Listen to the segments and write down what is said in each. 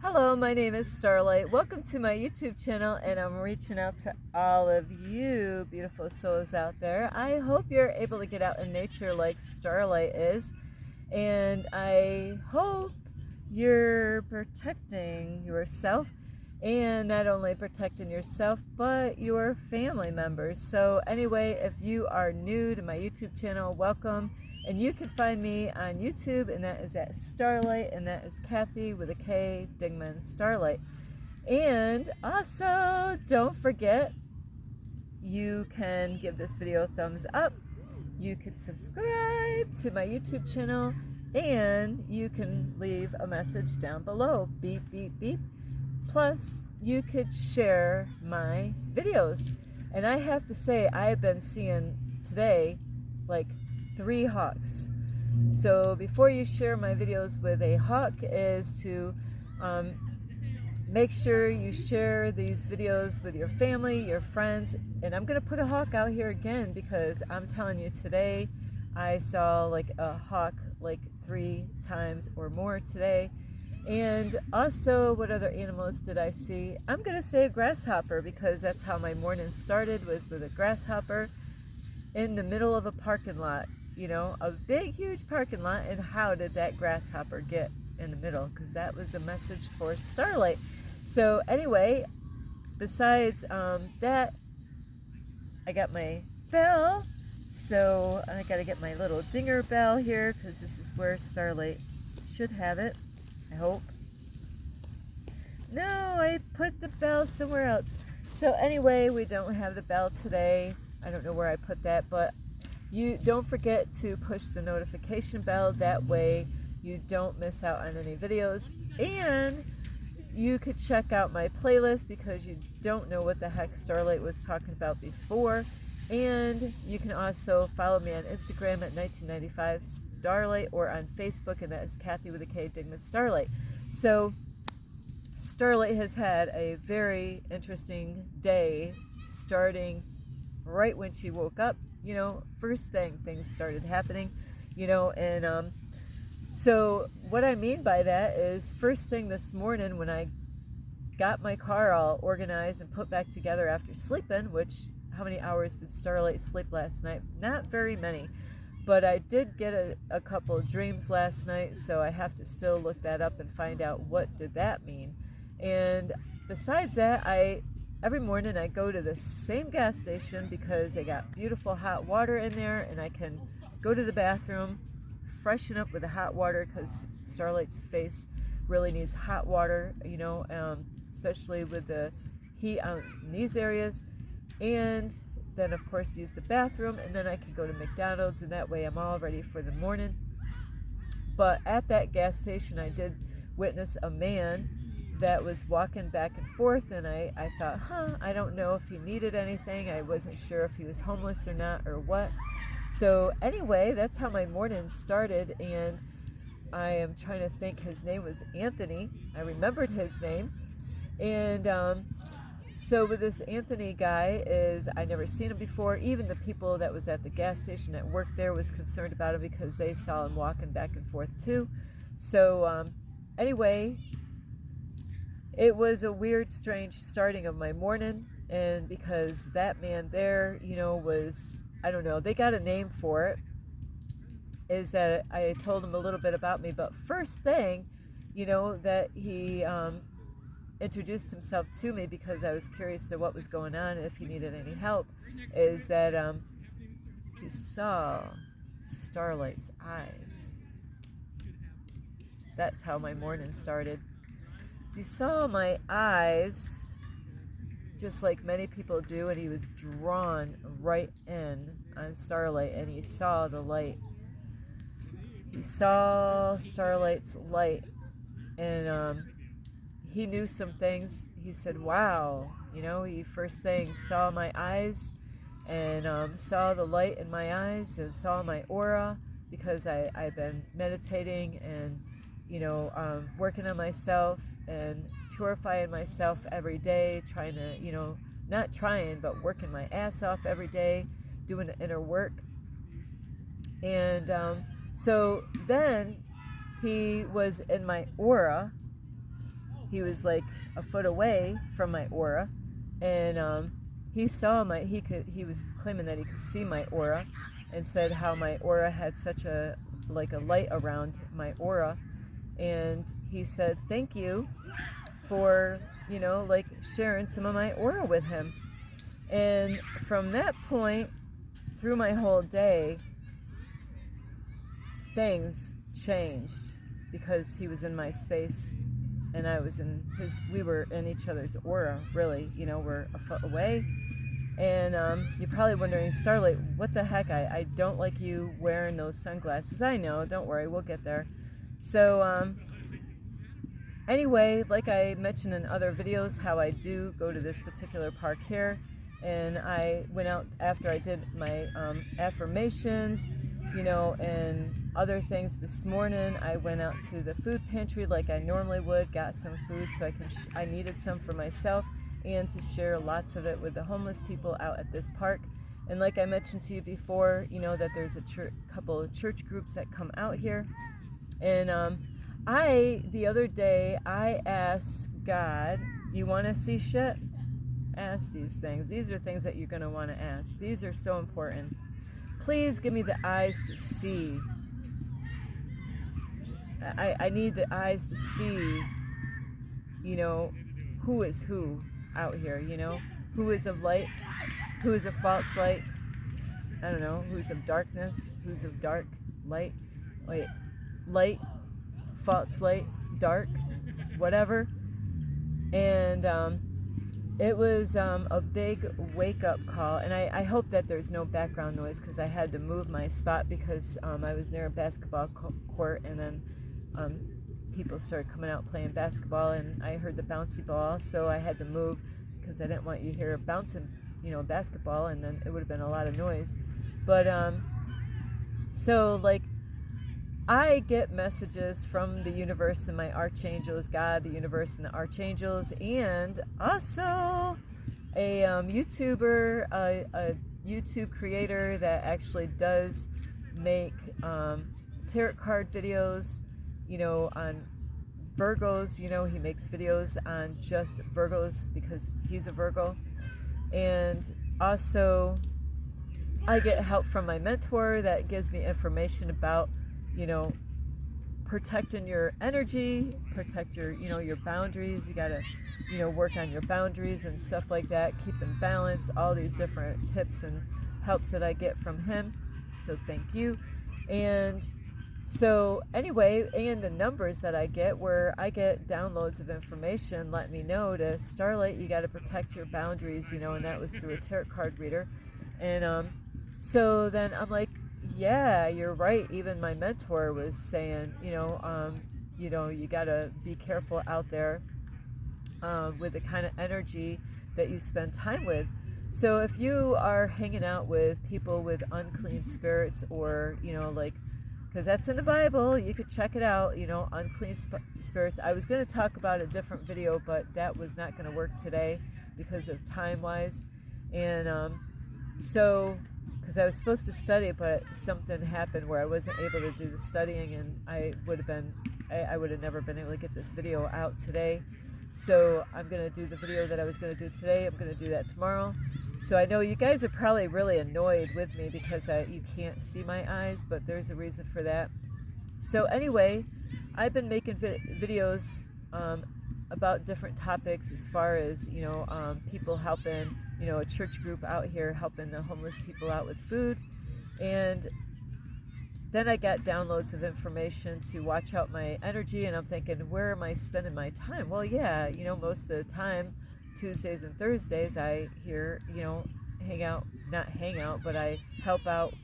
Hello, my name is Starlight. Welcome to my YouTube channel, and I'm reaching out to all of you beautiful souls out there. I hope you're able to get out in nature like Starlight is, and I hope you're protecting yourself, and not only protecting yourself, but your family members. So anyway, if you are new to my YouTube channel, welcome. And you can find me on YouTube, and that is at Starlight, and that is Kathy with a K, Dingman, Starlight. And also, don't forget, you can give this video a thumbs up, you can subscribe to my YouTube channel, and you can leave a message down below, beep, beep, beep. Plus, you could share my videos. And I have to say, I've been seeing today like 3 hawks. So before you share my videos with a hawk is to make sure you share these videos with your family, your friends. And I'm going to put a hawk out here again because I'm telling you, today I saw like a hawk like 3 times or more today. And also, what other animals did I see? I'm going to say a grasshopper because that's how my morning started, was with a grasshopper in the middle of a parking lot. You know, a big, huge parking lot. And how did that grasshopper get in the middle? Because that was a message for Starlight. So anyway, besides that, I got my bell. So I got to get my little dinger bell here because this is where Starlight should have it, I hope. No, I put the bell somewhere else. So anyway, we don't have the bell today. I don't know where I put that, but you don't forget to push the notification bell. That way you don't miss out on any videos. And you could check out my playlist because you don't know what the heck Starlight was talking about before. And you can also follow me on Instagram at 1995 Starlight, or on Facebook, and that is Kathy with a K, Dingman, Starlight. So Starlight has had a very interesting day, starting right when she woke up. You know, first thing, things started happening, you know, and so what I mean by that is, first thing this morning when I got my car all organized and put back together after sleeping, which, how many hours did Starlight sleep last night? Not very many. But I did get a couple of dreams last night, so I have to still look that up and find out what did that mean. And besides that, every morning I go to the same gas station because they got beautiful hot water in there, and I can go to the bathroom, freshen up with the hot water because Starlight's face really needs hot water, you know, especially with the heat on these areas. And then of course use the bathroom, and then I can go to McDonald's, and that way I'm all ready for the morning. But at that gas station I did witness a man that was walking back and forth, and I thought, I don't know if he needed anything. I wasn't sure if he was homeless or not or what. So anyway, that's how my morning started, and I am trying to think. His name was Anthony. I remembered his name. And so with this Anthony guy, is I never seen him before. Even the people that was at the gas station that worked there was concerned about him because they saw him walking back and forth too. So anyway, it was a weird, strange starting of my morning. And because that man there, you know, was, I don't know, they got a name for it, is that I told him a little bit about me. But first thing, you know, that he introduced himself to me because I was curious to what was going on, if he needed any help, is that he saw Starlight's eyes. That's how my morning started. He saw my eyes just like many people do, and he was drawn right in on Starlight, and he saw the light. He saw Starlight's light, and he knew some things. He said, wow, you know, he first thing saw my eyes, and saw the light in my eyes, and saw my aura, because I've been meditating and, you know, working on myself and purifying myself every day, trying to, you know, not trying, but working my ass off every day, doing the inner work. And so then he was in my aura, he was like a foot away from my aura, and he saw he was claiming that he could see my aura, and said how my aura had such a light around my aura, and he said thank you for like sharing some of my aura with him. And from that point through my whole day, things changed because he was in my space and I was in his. We were in each other's aura, really. We're a foot away. And you're probably wondering, Starlight, what the heck? I don't like you wearing those sunglasses. I know, don't worry, we'll get there. So anyway, like I mentioned in other videos, how I do go to this particular park here, and I went out after I did my affirmations, and other things this morning. I went out to the food pantry like I normally would, got some food so I needed some for myself and to share lots of it with the homeless people out at this park. And like I mentioned to you before, that there's a couple of church groups that come out here. And the other day, I asked God, you want to see shit? Ask these things. These are things that you're going to want to ask. These are so important. Please give me the eyes to see. I need the eyes to see, who is who out here, who is of light, who is of false light, I don't know, who's of darkness, who's of dark light, light, false light, dark, whatever. And it was a big wake-up call, and I hope that there's no background noise because I had to move my spot because I was near a basketball court, and then people started coming out playing basketball, and I heard the bouncy ball, so I had to move because I didn't want you to hear bouncing, basketball, and then it would have been a lot of noise. But so I get messages from the universe and my archangels, God, the universe, and the archangels, and also a YouTuber, a YouTube creator that actually does make tarot card videos, on Virgos. He makes videos on just Virgos because he's a Virgo. And also, I get help from my mentor that gives me information about, protecting your energy, protect your, your boundaries. You gotta, work on your boundaries and stuff like that, keep them balanced, all these different tips and helps that I get from him. So thank you. And so anyway, and the numbers that I get, where I get downloads of information, let me know to Starlight, you got to protect your boundaries, and that was through a tarot card reader. And so then I'm like, yeah, you're right. Even my mentor was saying, you got to be careful out there with the kind of energy that you spend time with. So if you are hanging out with people with unclean spirits, or, because that's in the Bible, you could check it out, unclean spirits. I was going to talk about a different video, but that was not going to work today because of time-wise. And so, because I was supposed to study, but something happened where I wasn't able to do the studying, and I would have never been able to get this video out today. So I'm going to do the video that I was going to do today. I'm going to do that tomorrow. So I know you guys are probably really annoyed with me because you can't see my eyes, but there's a reason for that. So anyway, I've been making videos about different topics as far as, people helping, a church group out here helping the homeless people out with food. And then I got downloads of information to watch out my energy, and I'm thinking, where am I spending my time? Well, yeah, most of the time, Tuesdays and Thursdays, I not hang out, but I help out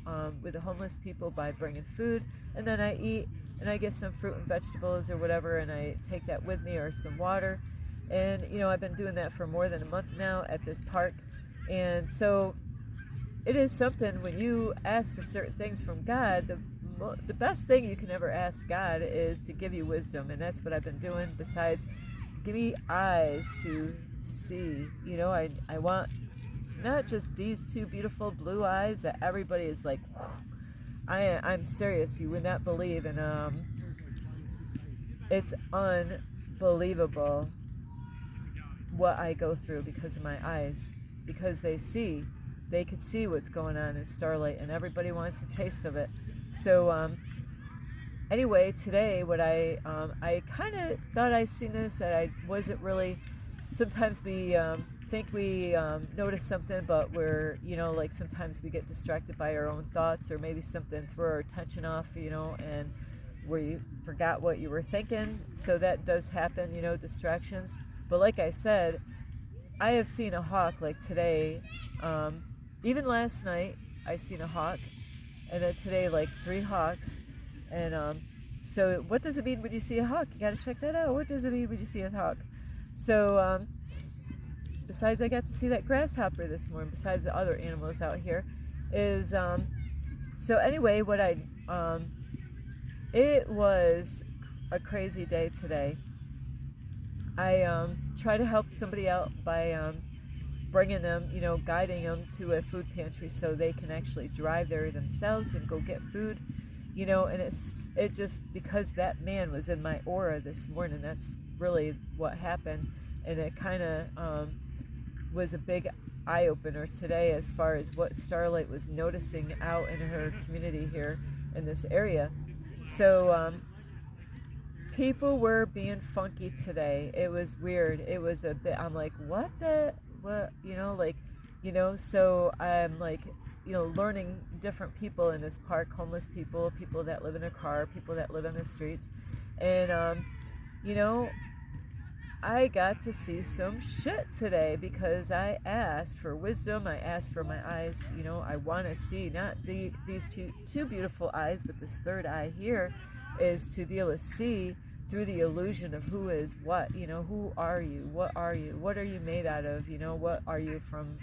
with the homeless people by bringing food, and then I eat, and I get some fruit and vegetables or whatever, and I take that with me, or some water. And, I've been doing that for more than a month now at this park. And so it is something, when you ask for certain things from God, the best thing you can ever ask God is to give you wisdom, and that's what I've been doing. Besides, give me eyes to see. I want not just these two beautiful blue eyes that everybody is like, I'm serious, you would not believe. And it's unbelievable what I go through because of my eyes, because they could see what's going on in Starlight, and everybody wants a taste of it. So anyway, today what I kind of thought I seen this, and I wasn't really. Sometimes we think we notice something, but we're, like sometimes we get distracted by our own thoughts, or maybe something threw our attention off, and we forgot what you were thinking. So that does happen, distractions. But like I said, I have seen a hawk like today. Um, Even last night, I seen a hawk, and then today, like 3 hawks. And so, what does it mean when you see a hawk? You got to check that out. What does it mean when you see a hawk? So, besides, I got to see that grasshopper this morning. Besides the other animals out here, is so anyway, it was a crazy day today. I try to help somebody out by bringing them, guiding them to a food pantry so they can actually drive there themselves and go get food, and it just because that man was in my aura this morning. That's really what happened, and it kind of was a big eye opener today as far as what Starlight was noticing out in her community here in this area. So people were being funky today. It was weird. It was a bit, I'm like, what, so I'm like, learning different people in this park, homeless people that live in a car, people that live on the streets. And, you know, I got to see some shit today because I asked for wisdom. I asked for my eyes. I want to see not these two beautiful eyes, but this third eye here is to be able to see through the illusion of who is what. Who are you? What are you? What are you made out of? What are you from?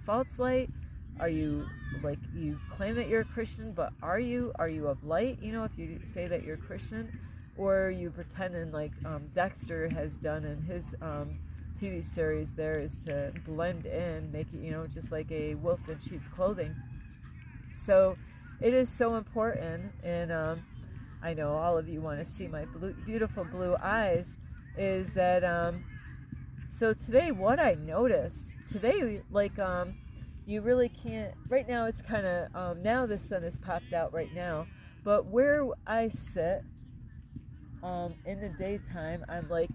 False light. Are you, like, you claim that you're a Christian, but are you of light? If you say that you're Christian, or you pretending like Dexter has done in his TV series there, is to blend in, make it, just like a wolf in sheep's clothing. So it is so important, and I know all of you want to see my beautiful blue eyes, is that so today what I noticed today, like you really can't, right now it's kind of now the sun has popped out right now, but where I sit in the daytime, I'm like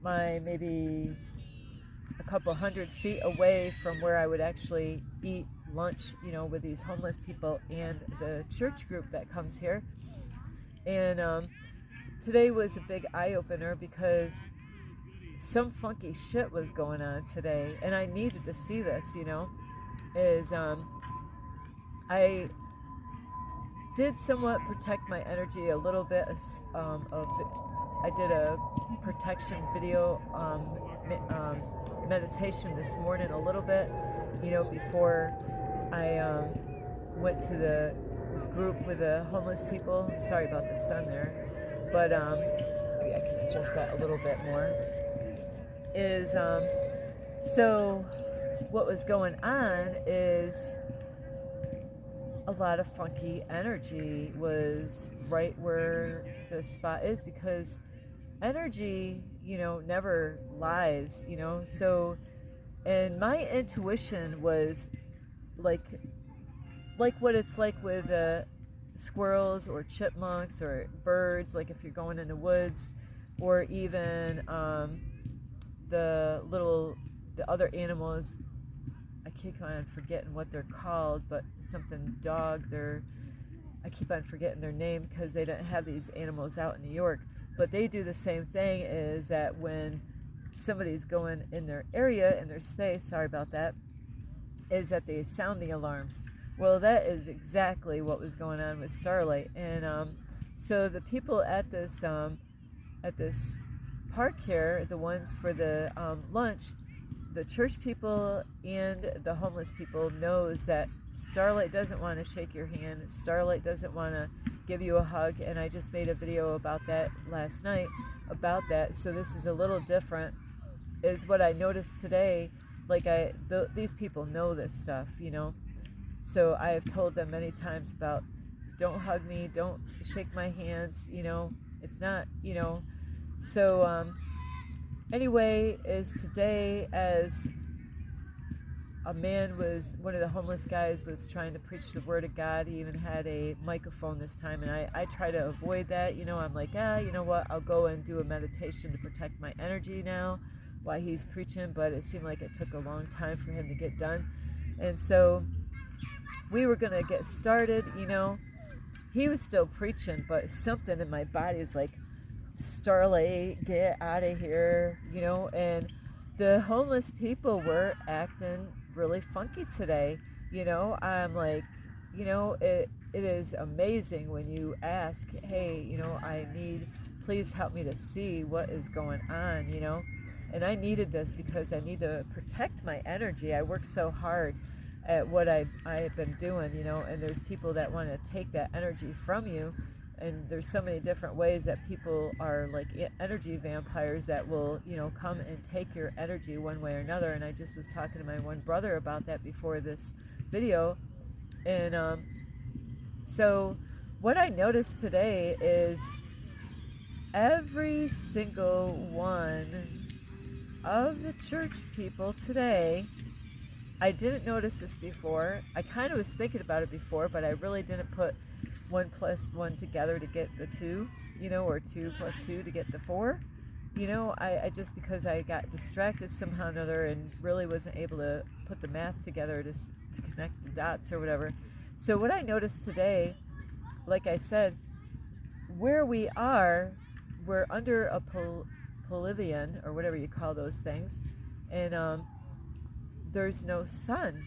maybe a couple 100 feet away from where I would actually eat lunch, with these homeless people and the church group that comes here. And today was a big eye opener because some funky shit was going on today, and I needed to see this. Is I did somewhat protect my energy a little bit. I did a protection video meditation this morning a little bit, before I went to the group with the homeless people. I'm sorry about the sun there, but maybe I can adjust that a little bit more. Is so what was going on is a lot of funky energy was right where the spot is, because energy, never lies, so, and my intuition was like what it's like with squirrels or chipmunks or birds, like if you're going in the woods, or even the other animals. I keep on forgetting what they're called, but something dog. I keep on forgetting their name because they don't have these animals out in New York. But they do the same thing, is that when somebody's going in their area, in their space, sorry about that, is that they sound the alarms. Well, that is exactly what was going on with Starlight. And so the people at this park here, the ones for the lunch, the church people and the homeless people knows that Starlight doesn't want to shake your hand. Starlight doesn't want to give you a hug. And I just made a video about that last night, about that. So this is a little different, is what I noticed today. Like these people know this stuff, So I have told them many times about, don't hug me, don't shake my hands, it's not, So Anyway, is today as one of the homeless guys was trying to preach the word of God. He even had a microphone this time, and I try to avoid that. I'm like, you know what, I'll go and do a meditation to protect my energy now while he's preaching, but it seemed like it took a long time for him to get done. And so we were going to get started. He was still preaching, but something in my body is like, Starlight, get out of here, and the homeless people were acting really funky today. I'm like, it is amazing when you ask, hey, please help me to see what is going on, and I needed this because I need to protect my energy. I work so hard at what I've been doing, and there's people that want to take that energy from you. And there's so many different ways that people are like energy vampires that will, come and take your energy one way or another. And I just was talking to my one brother about that before this video. And so what I noticed today is every single one of the church people today, I didn't notice this before. I kind of was thinking about it before, but I really didn't put 1 + 1 together to get the 2, or 2 + 2 to get the 4. I just, because I got distracted somehow or another and really wasn't able to put the math together to connect the dots or whatever. So what I noticed today, like I said, where we are, we're under a pavilion or whatever you call those things, and there's no sun,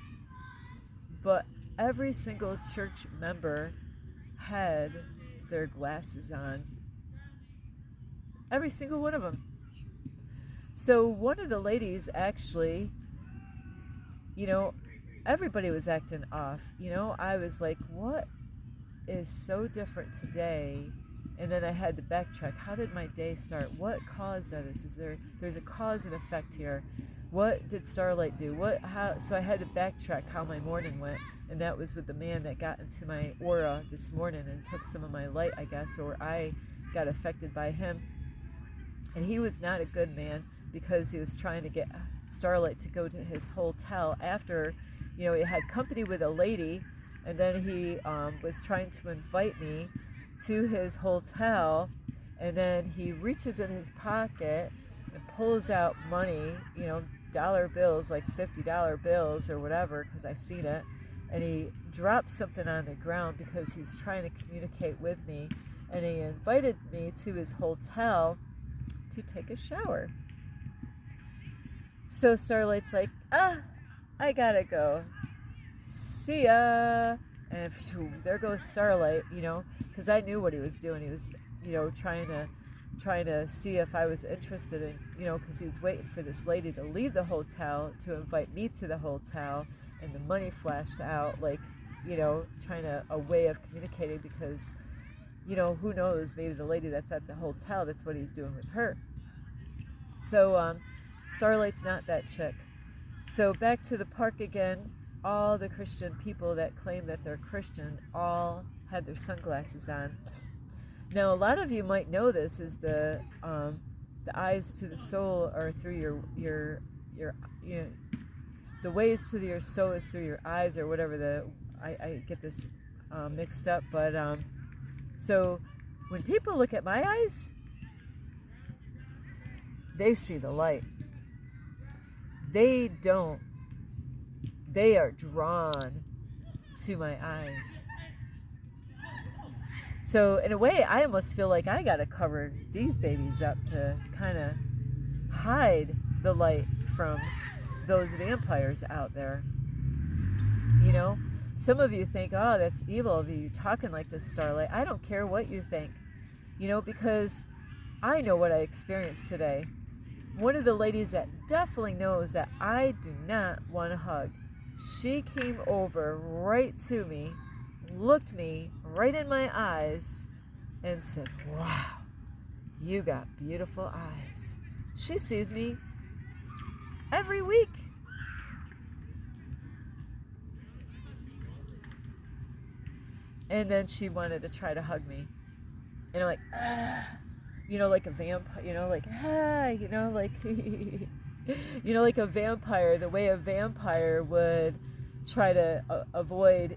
but every single church member had their glasses on. Every single one of them. So one of the ladies actually, everybody was acting off. I was like, what is so different today? And then I had to backtrack. How did my day start? What caused this? There's a cause and effect here. What did Starlight do? So I had to backtrack how my morning went. And that was with the man that got into my aura this morning and took some of my light, I guess, or I got affected by him. And he was not a good man because he was trying to get Starlight to go to his hotel after, he had company with a lady, and then he was trying to invite me to his hotel, and then he reaches in his pocket and pulls out money, dollar bills, like $50 bills or whatever, because I seen it, and he drops something on the ground because he's trying to communicate with me, and he invited me to his hotel to take a shower. So Starlight's like, I gotta go. See ya. And there goes Starlight, because I knew what he was doing. He was, trying to see if I was interested in, because he was waiting for this lady to leave the hotel to invite me to the hotel, and the money flashed out, like, trying to, a way of communicating, because, who knows, maybe the lady that's at the hotel, that's what he's doing with her. So Starlight's not that chick. So back to the park again. All the Christian people that claim that they're Christian all had their sunglasses on. Now a lot of you might know this is the eyes to the soul are through your the ways to your soul is through your eyes, or whatever. I get this mixed up, but so when people look at my eyes, they see the light. They don't. They are drawn to my eyes. So in a way, I almost feel like I gotta cover these babies up to kind of hide the light from those vampires out there. Some of you think, oh, that's evil of you talking like this, Starlight. I don't care what you think, because I know what I experienced today. One of the ladies that definitely knows that I do not want a hug, she came over right to me, looked me right in my eyes, and said, wow, you got beautiful eyes. She sees me every week. And then she wanted to try to hug me. And I'm like, like a vampire, like, ah, like, like a vampire, the way a vampire would try to avoid,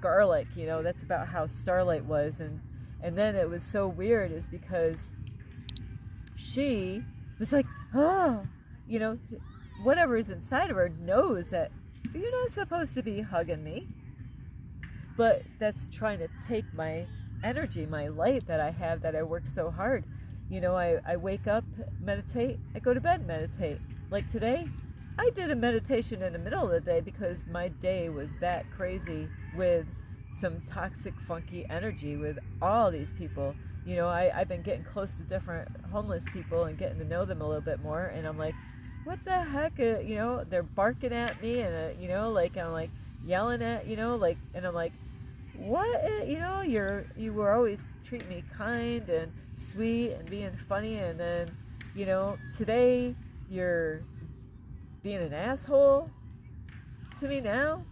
garlic, that's about how Starlight was. And then it was so weird is because she was like, oh, you know, whatever is inside of her knows that you're not supposed to be hugging me. But that's trying to take my energy, my light that I have, that I work so hard. I wake up, meditate, I go to bed, meditate. Like today, I did a meditation in the middle of the day because my day was that crazy with some toxic, funky energy with all these people. I've been getting close to different homeless people and getting to know them a little bit more, and I'm like, what the heck? They're barking at me, and like I'm like yelling at, like, and I'm like, what? You were always treating me kind and sweet and being funny, and then today you're being an asshole to me now.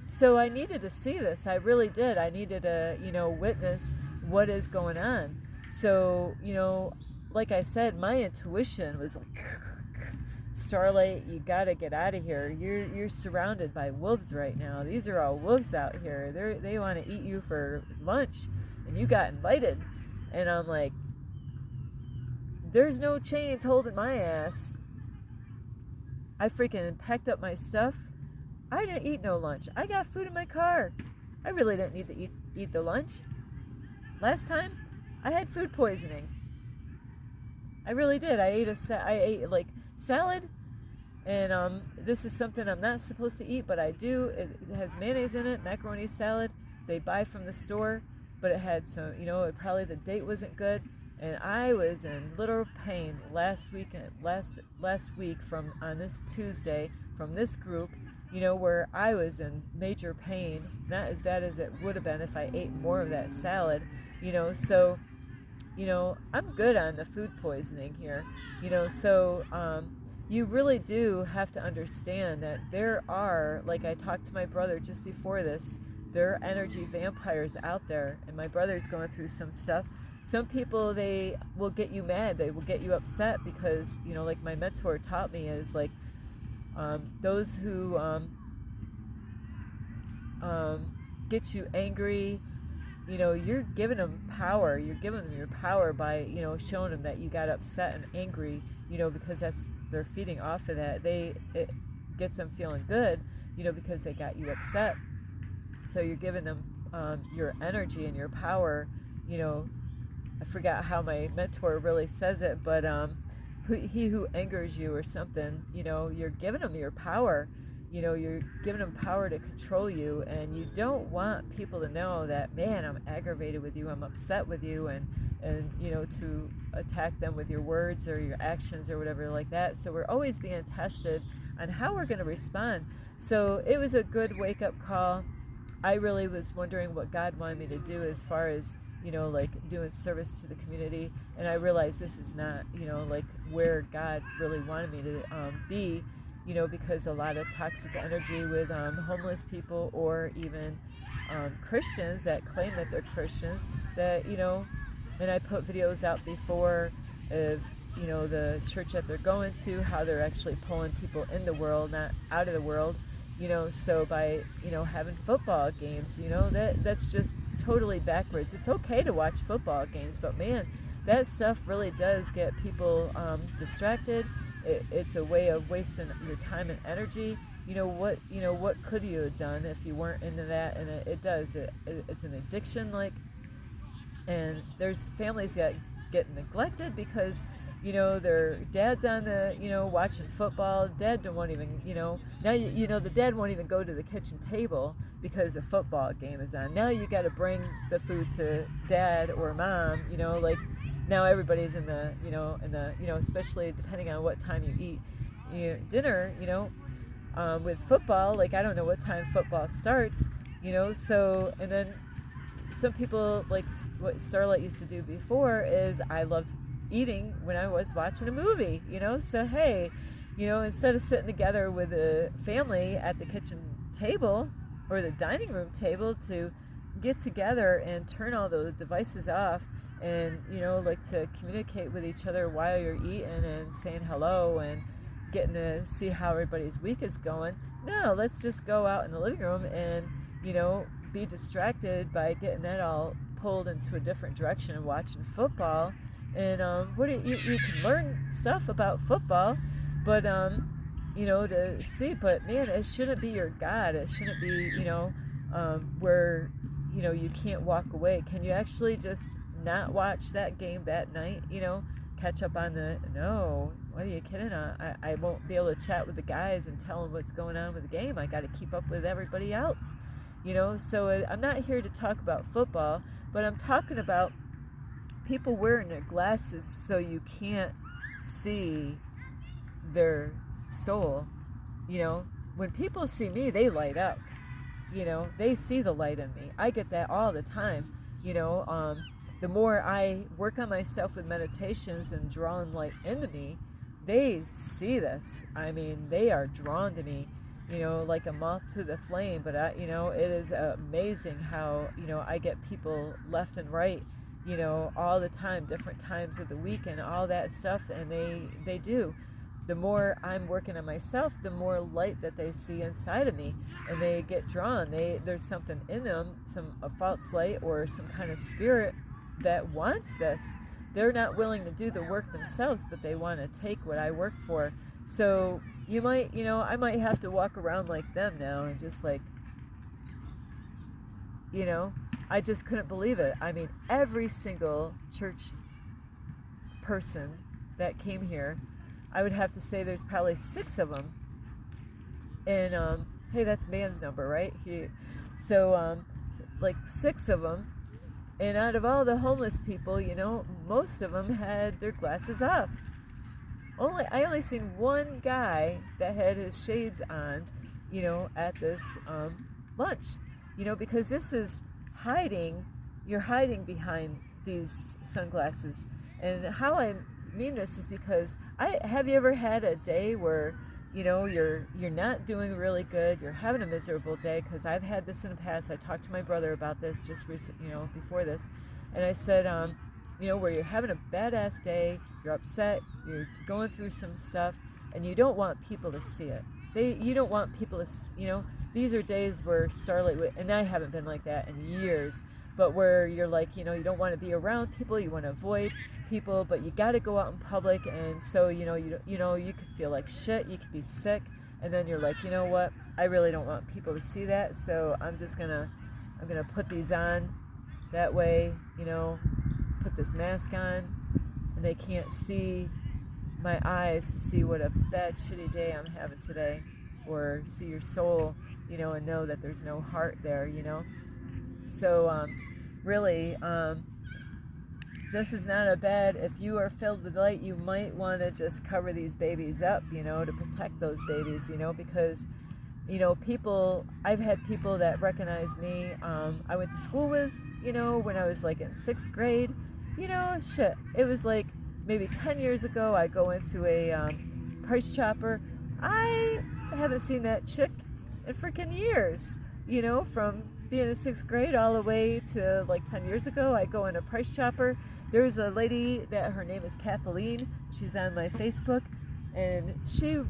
So I needed to see this. I really did. I needed to witness what is going on. So like I said, my intuition was like, Starlight, you gotta get out of here. You're surrounded by wolves right now. These are all wolves out here. They want to eat you for lunch, and you got invited. And I'm like, there's no chains holding my ass. I freaking packed up my stuff. I didn't eat no lunch. I got food in my car. I really didn't need to eat the lunch. Last time, I had food poisoning. I really did. I ate like salad, and this is something I'm not supposed to eat, but I do. It has mayonnaise in it, macaroni salad. They buy from the store, but it had some, probably the date wasn't good, and I was in little pain last week from on this Tuesday from this group, where I was in major pain, not as bad as it would have been if I ate more of that salad, so. I'm good on the food poisoning here, so you really do have to understand that there are, like I talked to my brother just before this, there are energy vampires out there, and my brother's going through some stuff. Some people, they will get you mad, they will get you upset because, like my mentor taught me is like, those who get you angry, you're giving them power. You're giving them your power by, showing them that you got upset and angry, because they're feeding off of that. It gets them feeling good, because they got you upset. So you're giving them your energy and your power. I forgot how my mentor really says it, but he who angers you or something, you're giving them your power. You're giving them power to control you, and you don't want people to know that, man, I'm aggravated with you, I'm upset with you, and to attack them with your words or your actions or whatever like that. So we're always being tested on how we're going to respond. So it was a good wake-up call. I really was wondering what God wanted me to do as far as, like doing service to the community, and I realized this is not, like where God really wanted me to be, because a lot of toxic energy with homeless people, or even Christians that claim that they're Christians, that, and I put videos out before of, the church that they're going to, how they're actually pulling people in the world, not out of the world, so by, having football games, that's just totally backwards. It's okay to watch football games, but man, that stuff really does get people distracted. It's a way of wasting your time and energy. What could you have done if you weren't into that? And it does. It's an addiction, like, and there's families that get neglected because their dad's on the watching football. Dad won't even now the dad won't even go to the kitchen table because the football game is on. Now you got to bring the food to dad or mom, like now everybody's in the especially depending on what time you eat dinner, with football, like I don't know what time football starts, so. And then some people, like what Starlight used to do before, is I loved eating when I was watching a movie, so hey, instead of sitting together with a family at the kitchen table or the dining room table to get together and turn all those devices off, and like to communicate with each other while you're eating and saying hello and getting to see how everybody's week is going. No, let's just go out in the living room and be distracted by getting that all pulled into a different direction and watching football. And you can learn stuff about football, but to see. But man, it shouldn't be your God. It shouldn't be where you can't walk away. Can you actually just not watch that game that night? Catch up on the no. What are you kidding? I won't be able to chat with the guys and tell them what's going on with the game. I got to keep up with everybody else. So I'm not here to talk about football, but I'm talking about people wearing their glasses so you can't see their soul. When people see me, they light up. They see the light in me. I get that all the time. The more I work on myself with meditations and drawing light into me, they see this. I mean, they are drawn to me, like a moth to the flame. But it is amazing how, I get people left and right, all the time, different times of the week and all that stuff. And they do. The more I'm working on myself, the more light that they see inside of me, and they get drawn. There's something in them, a false light or some kind of spirit that wants this. They're not willing to do the work themselves, but they want to take what I work for. So I might have to walk around like them now and just like, I just couldn't believe it. I mean, every single church person that came here, I would have to say there's probably 6 of them. And hey, that's man's number, right? Like 6 of them. And out of all the homeless people, most of them had their glasses off. I only seen one guy that had his shades on, at this lunch. Because this is hiding. You're hiding behind these sunglasses. And how I mean this is because have you ever had a day where you're not doing really good, you're having a miserable day? Because I've had this in the past. I talked to my brother about this just recently, before this, and I said where you're having a badass day, you're upset, you're going through some stuff, and you don't want people to see it. You don't want people to these are days where Starlight and I haven't been like that in years, but where you're like, you don't want to be around people, you want to avoid people, but you got to go out in public. And so you could feel like shit, you could be sick, and then you're like, you know what, I really don't want people to see that, so I'm gonna put these on. That way, put this mask on, and they can't see my eyes to see what a bad shitty day I'm having today, or see your soul, and know that there's no heart there. So really, this is not a bad. If you are filled with light, you might want to just cover these babies up, to protect those babies, because people, I've had people that recognize me. I went to school with, when I was like in 6th grade. Shit, it was like maybe 10 years ago. I go into a Price Chopper. I haven't seen that chick in freaking years, from being in 6th grade all the way to like 10 years ago. I go in a Price Chopper. There's a lady that her name is Kathleen. She's on my Facebook, and she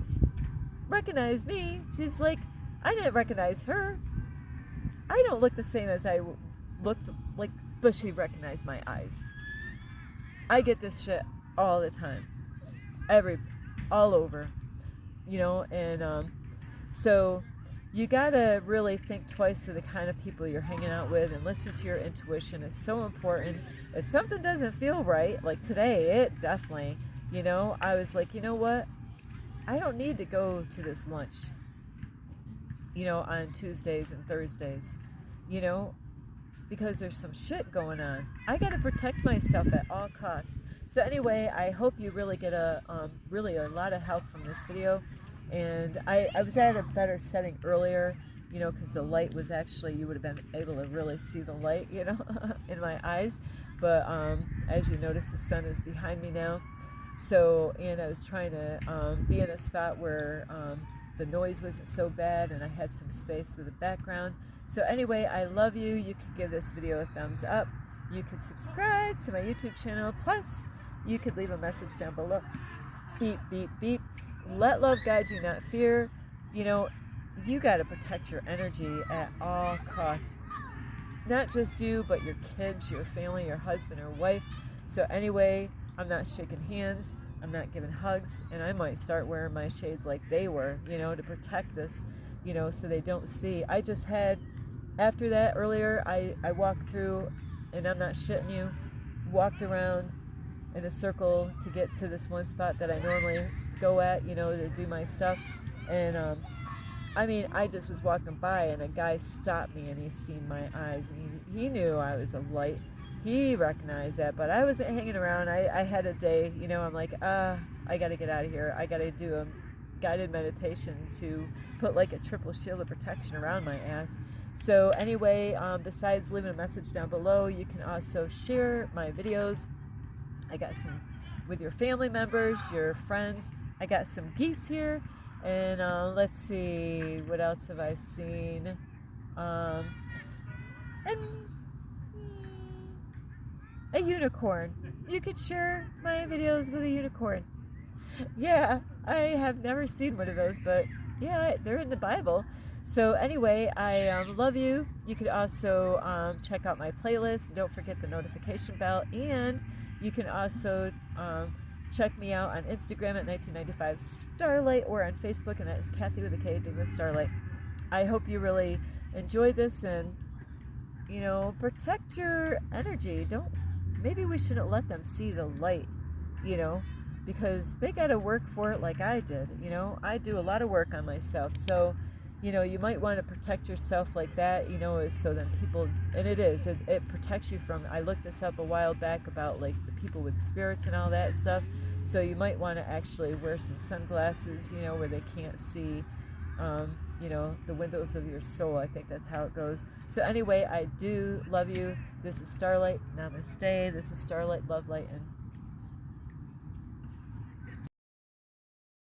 recognized me. She's like, I didn't recognize her. I don't look the same as I looked like, but she recognized my eyes. I get this shit all the time, all over, and so you gotta really think twice of the kind of people you're hanging out with, and listen to your intuition. It's so important. If something doesn't feel right, like today, it definitely, I was like, you know what? I don't need to go to this lunch, on Tuesdays and Thursdays, because there's some shit going on. I got to protect myself at all costs. So anyway, I hope you really get really a lot of help from this video. And I was at a better setting earlier, because the light was actually, you would have been able to really see the light, in my eyes. But as you notice, the sun is behind me now. So, and I was trying to be in a spot where the noise wasn't so bad, and I had some space with the background. So anyway, I love you. You can give this video a thumbs up. You can subscribe to my YouTube channel. Plus, you could leave a message down below. Beep, beep, beep. Let love guide you, not fear. You know, you got to protect your energy at all costs. Not just you, but your kids, your family, your husband or wife. So anyway, I'm not shaking hands. I'm not giving hugs. And I might start wearing my shades like they were, you know, to protect this, you know, so they don't see. I just had, after that earlier, I walked through, and I'm not shitting you, walked around in a circle to get to this one spot that I normally go at, you know, to do my stuff. And I mean, I just was walking by, and a guy stopped me, and he seen my eyes, and he knew I was a light. He recognized that, but I wasn't hanging around. I had a day, you know, I'm like, I got to get out of here. I got to do a guided meditation to put like a triple shield of protection around my ass. So anyway, besides leaving a message down below, you can also share my videos. I got some with your family members, your friends. I got some geese here. And let's see, what else have I seen? And a unicorn. You could share my videos with a unicorn. Yeah, I have never seen one of those, but yeah, they're in the Bible. So anyway, I love you. You could also check out my playlist. Don't forget the notification bell. And you can also check me out on Instagram at 1995 Starlight, or on Facebook, and that is Kathy with a K, Dingman Starlight. I hope you really enjoyed this, and, you know, protect your energy. Maybe we shouldn't let them see the light, you know, because they got to work for it like I did. You know, I do a lot of work on myself. So, you know, you might want to protect yourself like that, you know, so then people, and it protects you from, I looked this up a while back about like the people with spirits and all that stuff. So you might want to actually wear some sunglasses, you know, where they can't see, you know, the windows of your soul. I think that's how it goes. So anyway, I do love you. This is Starlight. Namaste. This is Starlight, love, light, and